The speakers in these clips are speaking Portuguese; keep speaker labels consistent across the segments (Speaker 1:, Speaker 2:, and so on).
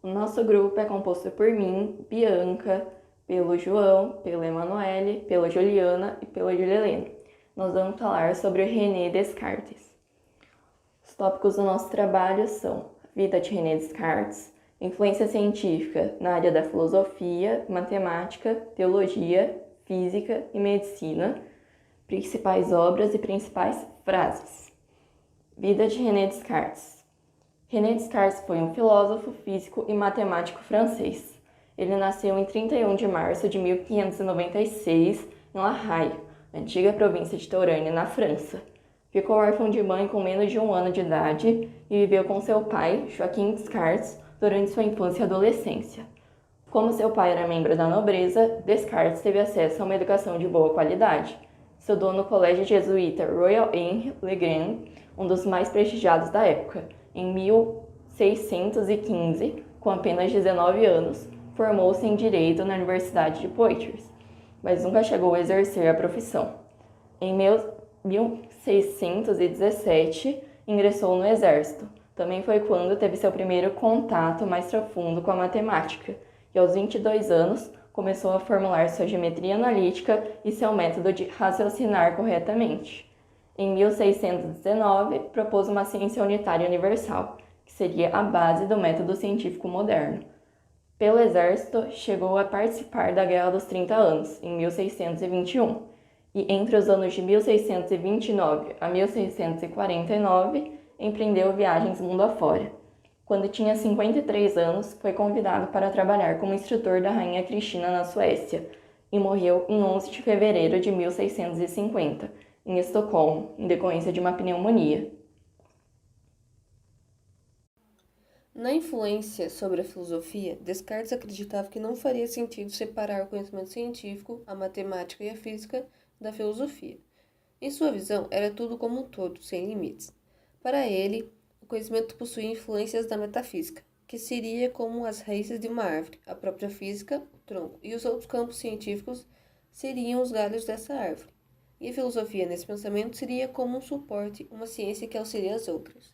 Speaker 1: O nosso grupo é composto por mim, Bianca, pelo João, pela Emanuele, pela Juliana e pela Julielene. Nós vamos falar sobre o René Descartes. Os tópicos do nosso trabalho são vida de René Descartes, influência científica na área da filosofia, matemática, teologia, física e medicina, principais obras e principais frases. Vida de René Descartes. René Descartes foi um filósofo, físico e matemático francês. Ele nasceu em 31 de março de 1596 em La Haye, antiga província de Touraine, na França. Ficou órfão de mãe com menos de 1 ano de idade e viveu com seu pai, Joaquim Descartes, durante sua infância e adolescência. Como seu pai era membro da nobreza, Descartes teve acesso a uma educação de boa qualidade. Estudou no colégio jesuíta Royal Henry Le Grand, um dos mais prestigiados da época. Em 1615, com apenas 19 anos, formou-se em Direito na Universidade de Poitiers, mas nunca chegou a exercer a profissão. Em 1617, ingressou no Exército. Também foi quando teve seu primeiro contato mais profundo com a matemática, e aos 22 anos começou a formular sua geometria analítica e seu método de raciocinar corretamente. Em 1619, propôs uma ciência unitária universal, que seria a base do método científico moderno. Pelo Exército, chegou a participar da Guerra dos 30 Anos, em 1621, e entre os anos de 1629 a 1649, empreendeu viagens mundo afora. Quando tinha 53 anos, foi convidado para trabalhar como instrutor da Rainha Cristina na Suécia, e morreu em 11 de fevereiro de 1650, em Estocolmo, em decorrência de uma pneumonia.
Speaker 2: Na influência sobre a filosofia, Descartes acreditava que não faria sentido separar o conhecimento científico, a matemática e a física, da filosofia. Em sua visão, era tudo como um todo, sem limites. Para ele, o conhecimento possuía influências da metafísica, que seria como as raízes de uma árvore, a própria física, o tronco, e os outros campos científicos seriam os galhos dessa árvore. E a filosofia, nesse pensamento, seria como um suporte, uma ciência que auxilia as outras.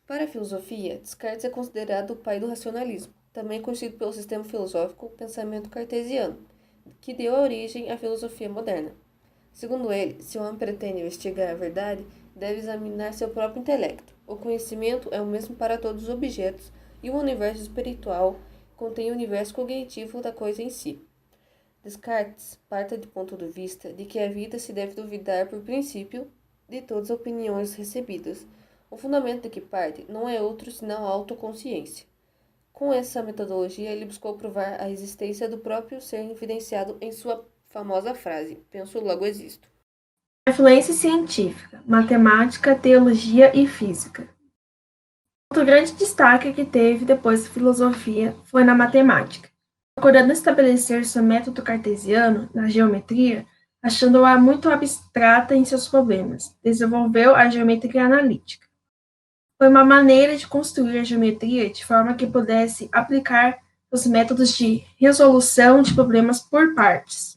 Speaker 2: Para a filosofia, Descartes é considerado o pai do racionalismo, também conhecido pelo sistema filosófico pensamento cartesiano, que deu origem à filosofia moderna. Segundo ele, se o homem pretende investigar a verdade, deve examinar seu próprio intelecto. O conhecimento é o mesmo para todos os objetos, e o universo espiritual contém o universo cognitivo da coisa em si. Descartes parte do ponto de vista de que a vida se deve duvidar por princípio de todas as opiniões recebidas. O fundamento de que parte não é outro senão a autoconsciência. Com essa metodologia, ele buscou provar a existência do próprio ser evidenciado em sua famosa frase: penso, logo existo.
Speaker 3: Influência científica, matemática, teologia e física. Outro grande destaque que teve depois da filosofia foi na matemática. Procurando estabelecer seu método cartesiano na geometria, achando-a muito abstrata em seus problemas, desenvolveu a geometria analítica. Foi uma maneira de construir a geometria de forma que pudesse aplicar os métodos de resolução de problemas por partes.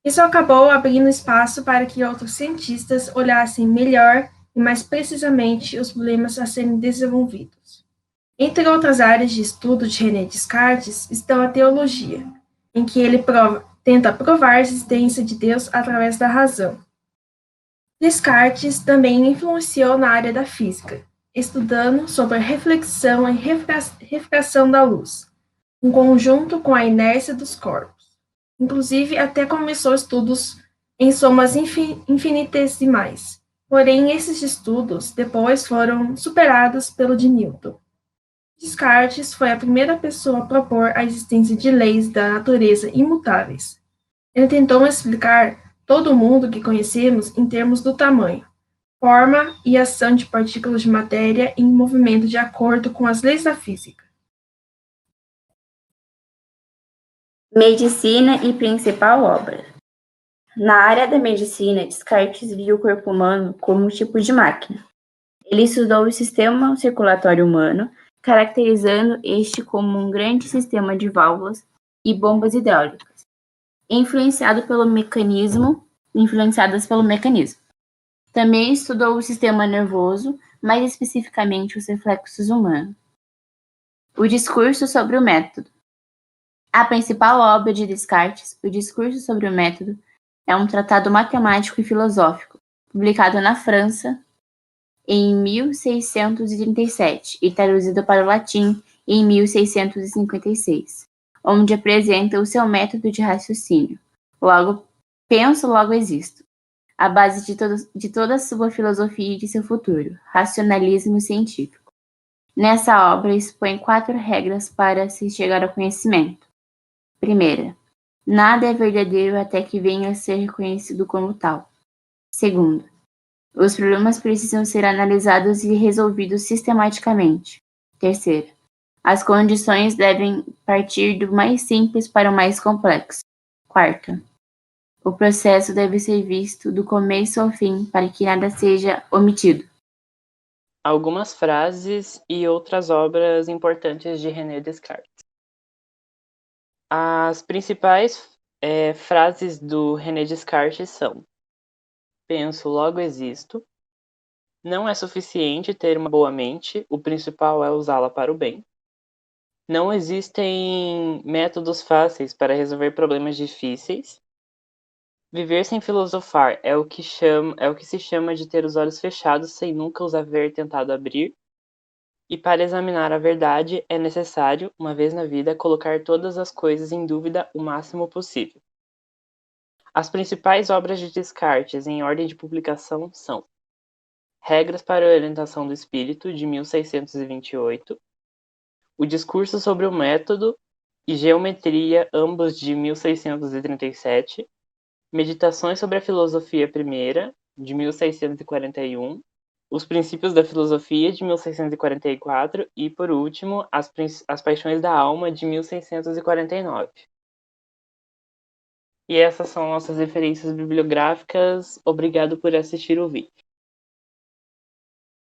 Speaker 3: Isso acabou abrindo espaço para que outros cientistas olhassem melhor e mais precisamente os problemas a serem desenvolvidos. Entre outras áreas de estudo de René Descartes estão a teologia, em que ele tenta provar a existência de Deus através da razão. Descartes também influenciou na área da física, estudando sobre a reflexão e refração da luz, em conjunto com a inércia dos corpos. Inclusive, até começou estudos em somas infinitesimais. Porém, esses estudos depois foram superados pelo de Newton. Descartes foi a primeira pessoa a propor a existência de leis da natureza imutáveis. Ele tentou explicar todo o mundo que conhecemos em termos do tamanho, forma e ação de partículas de matéria em movimento de acordo com as leis da física.
Speaker 4: Medicina e principal obra. Na área da medicina, Descartes viu o corpo humano como um tipo de máquina. Ele estudou o sistema circulatório humano, caracterizando este como um grande sistema de válvulas e bombas hidráulicas, influenciadas pelo mecanismo. Também estudou o sistema nervoso, mais especificamente os reflexos humanos. O discurso sobre o método. A principal obra de Descartes, O Discurso sobre o Método, é um tratado matemático e filosófico, publicado na França em 1637 e traduzido para o latim em 1656, onde apresenta o seu método de raciocínio. Logo, penso, logo existo. A base de toda a sua filosofia e de seu futuro, racionalismo científico. Nessa obra expõe 4 regras para se chegar ao conhecimento. Primeira, nada é verdadeiro até que venha a ser reconhecido como tal. Segunda, os problemas precisam ser analisados e resolvidos sistematicamente. Terceira, as condições devem partir do mais simples para o mais complexo. Quarta, o processo deve ser visto do começo ao fim para que nada seja omitido.
Speaker 5: Algumas frases e outras obras importantes de René Descartes. As principais frases do René Descartes são: penso, logo existo. Não é suficiente ter uma boa mente, o principal é usá-la para o bem. Não existem métodos fáceis para resolver problemas difíceis. Viver sem filosofar é o que se chama de ter os olhos fechados sem nunca os haver tentado abrir. E para examinar a verdade é necessário, uma vez na vida, colocar todas as coisas em dúvida o máximo possível. As principais obras de Descartes em ordem de publicação são Regras para a Orientação do Espírito, de 1628, O Discurso sobre o Método e Geometria, ambos de 1637, Meditações sobre a Filosofia Primeira, de 1641, Os Princípios da Filosofia, de 1644 e, por último, As Paixões da Alma, de 1649. E essas são nossas referências bibliográficas. Obrigado por assistir o vídeo.